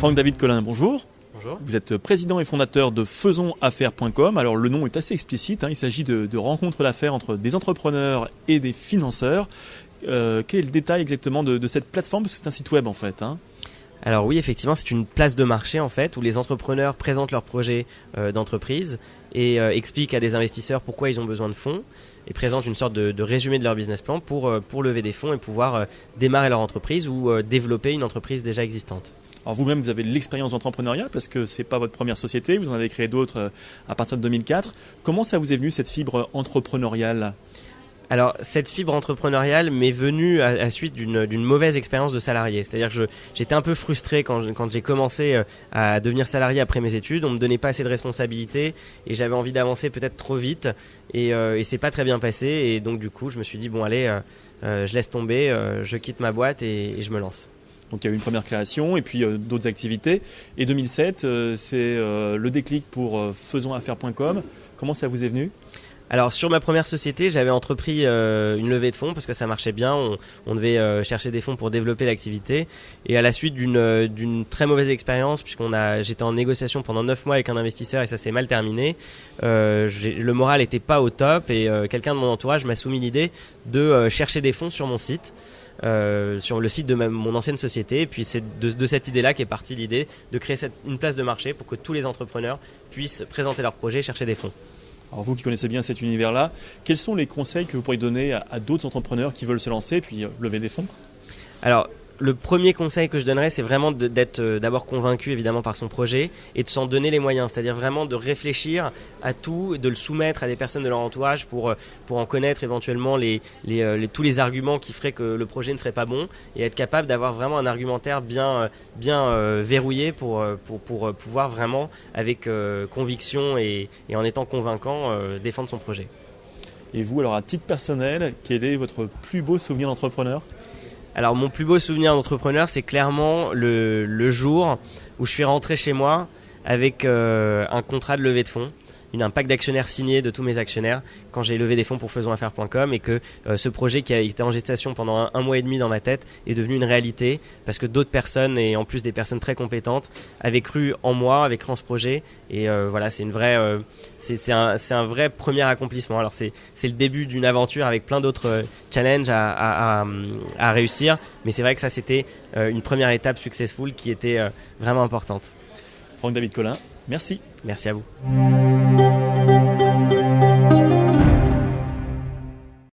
Franck-David Collin, bonjour. Bonjour. Vous êtes président et fondateur de faisonsaffaires.com. Alors le nom est assez explicite, il s'agit de rencontres d'affaires entre des entrepreneurs et des financeurs. Quel est le détail exactement de cette plateforme? Parce que c'est un site web en fait. Alors oui, effectivement, c'est une place de marché en fait où les entrepreneurs présentent leurs projets d'entreprise et expliquent à des investisseurs pourquoi ils ont besoin de fonds et présentent une sorte de résumé de leur business plan pour lever des fonds et pouvoir démarrer leur entreprise ou développer une entreprise déjà existante. Alors vous-même, vous avez l'expérience d'entrepreneuriat parce que c'est pas votre première société, vous en avez créé d'autres à partir de 2004. Comment ça vous est venu cette fibre entrepreneuriale ? Alors, cette fibre entrepreneuriale m'est venue à suite d'une mauvaise expérience de salarié. C'est-à-dire que j'étais un peu frustré quand j'ai commencé à devenir salarié après mes études. On me donnait pas assez de responsabilités et j'avais envie d'avancer peut-être trop vite et c'est pas très bien passé. Et donc du coup, je me suis dit bon allez, je laisse tomber, je quitte ma boîte et je me lance. Donc il y a eu une première création et puis d'autres activités. Et 2007, c'est le déclic pour faisonsaffaires.com. Comment ça vous est venu ? Alors sur ma première société, j'avais entrepris une levée de fonds parce que ça marchait bien. On devait chercher des fonds pour développer l'activité. Et à la suite d'une très mauvaise expérience, j'étais en négociation pendant 9 mois avec un investisseur et ça s'est mal terminé. Le moral n'était pas au top et quelqu'un de mon entourage m'a soumis l'idée de chercher des fonds sur mon site. Sur le site de mon ancienne société. Et puis c'est de cette idée-là qu'est partie l'idée de créer une place de marché pour que tous les entrepreneurs puissent présenter leurs projets et chercher des fonds. Alors vous qui connaissez bien cet univers-là, quels sont les conseils que vous pourriez donner à d'autres entrepreneurs qui veulent se lancer et puis lever des fonds ? Alors, le premier conseil que je donnerais, c'est vraiment d'être d'abord convaincu évidemment par son projet et de s'en donner les moyens. C'est-à-dire vraiment de réfléchir à tout, de le soumettre à des personnes de leur entourage pour en connaître éventuellement tous les arguments qui feraient que le projet ne serait pas bon et être capable d'avoir vraiment un argumentaire bien verrouillé pour pouvoir vraiment avec conviction et en étant convaincant défendre son projet. Et vous, alors à titre personnel, quel est votre plus beau souvenir d'entrepreneur ? Alors mon plus beau souvenir d'entrepreneur, c'est clairement le jour où je suis rentré chez moi avec un contrat de levée de fonds, un pack d'actionnaires signé de tous mes actionnaires quand j'ai levé des fonds pour faisonsaffaires.com et que ce projet qui a été en gestation pendant un mois et demi dans ma tête est devenu une réalité parce que d'autres personnes et en plus des personnes très compétentes avaient cru en moi, avaient cru en ce projet et voilà, c'est un vrai premier accomplissement. Alors c'est le début d'une aventure avec plein d'autres challenges à réussir, mais c'est vrai que ça c'était une première étape successful qui était vraiment importante. Franck-David Collin, merci. Merci à vous.